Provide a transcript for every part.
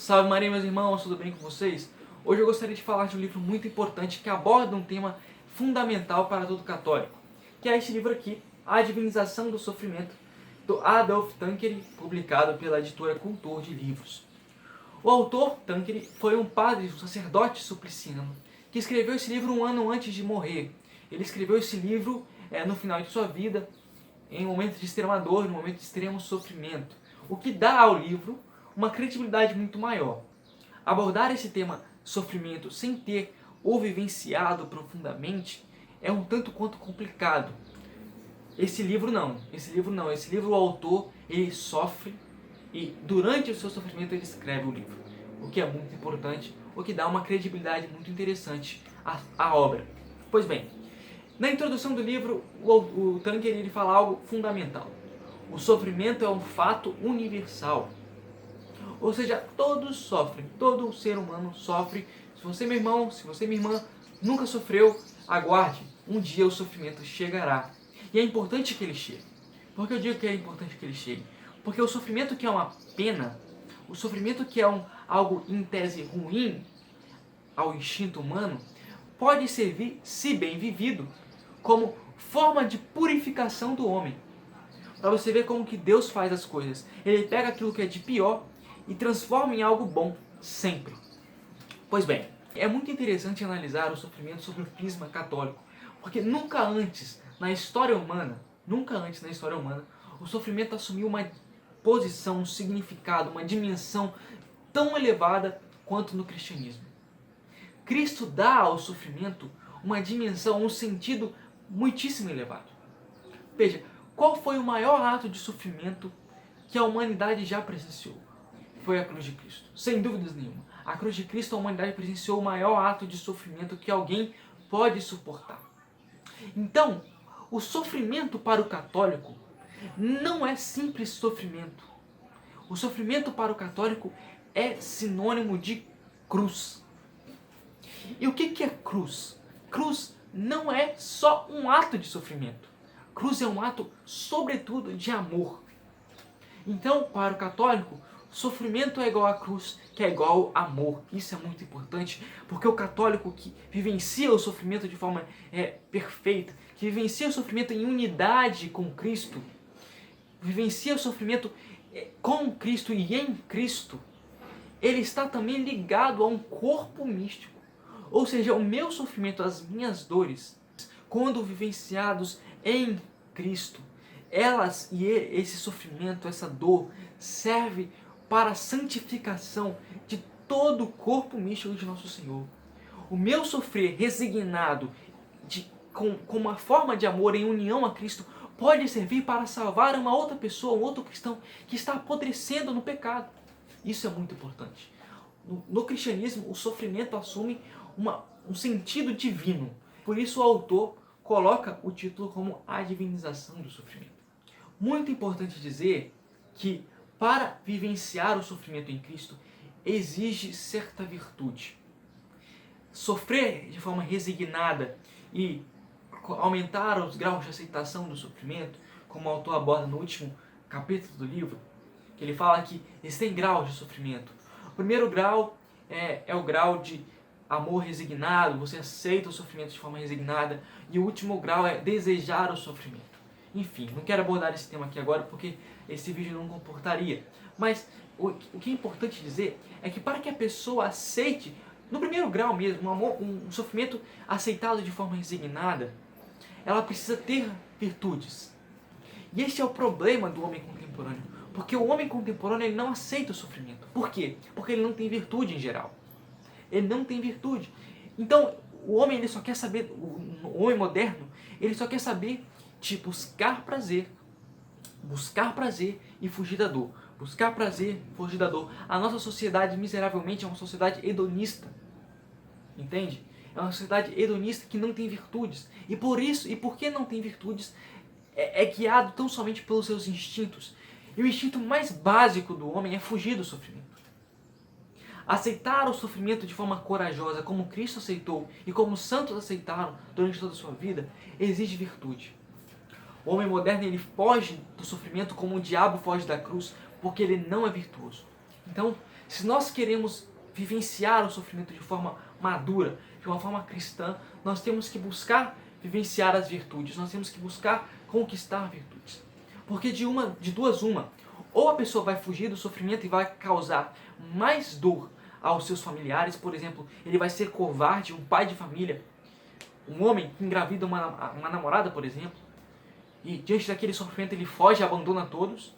Salve Maria, meus irmãos, tudo bem com vocês? Hoje eu gostaria de falar de um livro muito importante que aborda um tema fundamental para todo católico, que é este livro aqui, A Divinização do Sofrimento, do Adolf Tanqueray, publicado pela editora Cultor de Livros. O autor, Tanqueray, foi um padre, um sacerdote supliciano, que escreveu esse livro um ano antes de morrer. Ele escreveu esse livro no final de sua vida, em um momento de extrema dor, em um momento de extremo sofrimento, o que dá ao livro uma credibilidade muito maior. Abordar esse tema sofrimento sem ter o vivenciado profundamente é um tanto quanto complicado. Esse livro o autor ele sofre e durante o seu sofrimento ele escreve o livro, o que é muito importante, o que dá uma credibilidade muito interessante à obra. Pois bem, na introdução do livro, o Tanqueray ele fala algo fundamental. O sofrimento é um fato universal. Ou seja, todos sofrem, todo ser humano sofre. Se você, meu irmão, se você, minha irmã, nunca sofreu, aguarde, um dia o sofrimento chegará. E é importante que ele chegue. Por que eu digo que é importante que ele chegue? Porque o sofrimento que é uma pena, o sofrimento que é algo em tese ruim ao instinto humano, pode servir, se bem vivido, como forma de purificação do homem. Para você ver como que Deus faz as coisas. Ele pega aquilo que é de pior e transforma em algo bom, sempre. Pois bem, é muito interessante analisar o sofrimento sob o prisma católico, porque nunca antes na história humana, o sofrimento assumiu uma posição, um significado, uma dimensão tão elevada quanto no cristianismo. Cristo dá ao sofrimento uma dimensão, um sentido muitíssimo elevado. Veja, qual foi o maior ato de sofrimento que a humanidade já presenciou? Foi a cruz de Cristo, sem dúvidas nenhuma. A cruz de Cristo, a humanidade presenciou o maior ato de sofrimento que alguém pode suportar. Então, o sofrimento para o católico não é simples sofrimento. O sofrimento para o católico é sinônimo de cruz. E o que é cruz? Cruz não é só um ato de sofrimento. Cruz é um ato, sobretudo, de amor. Então, para o católico, sofrimento é igual a cruz, que é igual a amor. Isso é muito importante, porque o católico que vivencia o sofrimento de forma perfeita, que vivencia o sofrimento em unidade com Cristo, vivencia o sofrimento com Cristo e em Cristo, ele está também ligado a um corpo místico. Ou seja, o meu sofrimento, as minhas dores, quando vivenciados em Cristo, esse sofrimento, essa dor, serve para a santificação de todo o corpo místico de nosso Senhor. O meu sofrer resignado com uma forma de amor em união a Cristo pode servir para salvar uma outra pessoa, um outro cristão que está apodrecendo no pecado. Isso é muito importante. No cristianismo, o sofrimento assume um sentido divino. Por isso o autor coloca o título como A Divinização do Sofrimento. Muito importante dizer que para vivenciar o sofrimento em Cristo exige certa virtude. Sofrer de forma resignada e aumentar os graus de aceitação do sofrimento, como o autor aborda no último capítulo do livro, que ele fala que existem graus de sofrimento. O primeiro grau é o grau de amor resignado, você aceita o sofrimento de forma resignada, e o último grau é desejar o sofrimento. Enfim, não quero abordar esse tema aqui agora porque esse vídeo não comportaria. Mas o que é importante dizer é que para que a pessoa aceite, no primeiro grau mesmo, um sofrimento aceitado de forma resignada, ela precisa ter virtudes. E este é o problema do homem contemporâneo. Porque o homem contemporâneo ele não aceita o sofrimento. Por quê? Porque ele não tem virtude em geral. Ele não tem virtude. Então, o homem ele só quer saber, o homem moderno, ele só quer saber de buscar prazer e fugir da dor. Buscar prazer, fugir da dor. A nossa sociedade, miseravelmente, é uma sociedade hedonista. Entende? É uma sociedade hedonista que não tem virtudes. E porque não tem virtudes, é guiado tão somente pelos seus instintos. E o instinto mais básico do homem é fugir do sofrimento. Aceitar o sofrimento de forma corajosa, como Cristo aceitou e como os santos aceitaram durante toda a sua vida, exige virtude. O homem moderno ele foge do sofrimento como o diabo foge da cruz, porque ele não é virtuoso. Então, Se nós queremos vivenciar o sofrimento de forma madura, de uma forma cristã, nós temos que buscar vivenciar as virtudes, nós temos que buscar conquistar virtudes. Porque de duas uma, ou a pessoa vai fugir do sofrimento e vai causar mais dor aos seus familiares, por exemplo, ele vai ser covarde, um pai de família, um homem que engravida uma namorada, por exemplo, e diante daquele sofrimento ele foge e abandona todos,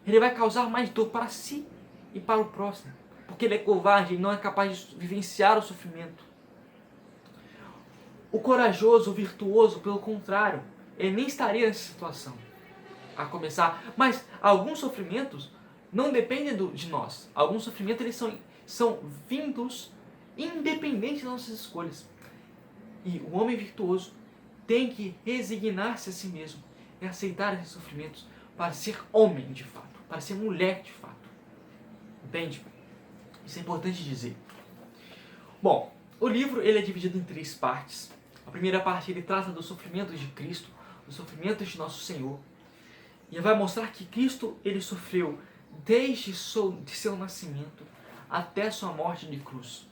ele vai causar mais dor para si e para o próximo, porque ele é covarde e não é capaz de vivenciar o sofrimento. O corajoso, o virtuoso, pelo contrário, ele nem estaria nessa situação a começar. Mas alguns sofrimentos não dependem de nós. Alguns sofrimentos eles são vindos independente das nossas escolhas. E o homem virtuoso tem que resignar-se a si mesmo e aceitar esses sofrimentos para ser homem de fato, para ser mulher de fato. Entende? Isso é importante dizer. Bom, o livro ele é dividido em 3 partes. A primeira parte ele trata dos sofrimentos de Cristo, dos sofrimentos de nosso Senhor. E vai mostrar que Cristo ele sofreu desde seu nascimento até sua morte de cruz.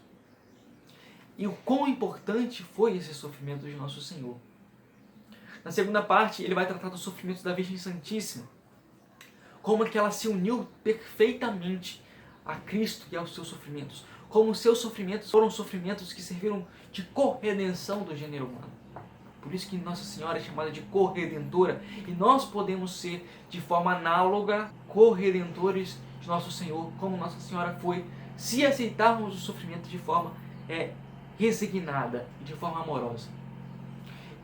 E o quão importante foi esse sofrimento de nosso Senhor. Na segunda parte, ele vai tratar dos sofrimentos da Virgem Santíssima. Como que ela se uniu perfeitamente a Cristo e aos seus sofrimentos. Como os seus sofrimentos foram sofrimentos que serviram de corredenção do gênero humano. Por isso que Nossa Senhora é chamada de corredentora. E nós podemos ser, de forma análoga, corredentores de Nosso Senhor, como Nossa Senhora foi, se aceitarmos o sofrimento de forma resignada e de forma amorosa.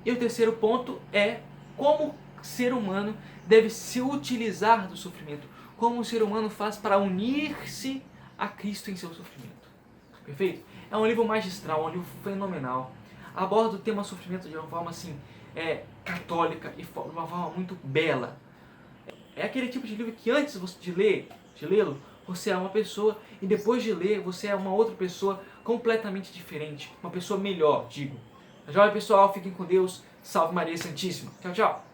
E o terceiro ponto é como o ser humano deve se utilizar do sofrimento. Como o ser humano faz para unir-se a Cristo em seu sofrimento. Perfeito? É um livro magistral, um livro fenomenal. Aborda o tema sofrimento de uma forma assim, católica e de uma forma muito bela. É aquele tipo de livro que antes de lê-lo, você é uma pessoa e depois de ler, você é uma outra pessoa completamente diferente. Uma pessoa melhor, digo. Jovem pessoal, fiquem com Deus. Salve Maria Santíssima. Tchau, tchau.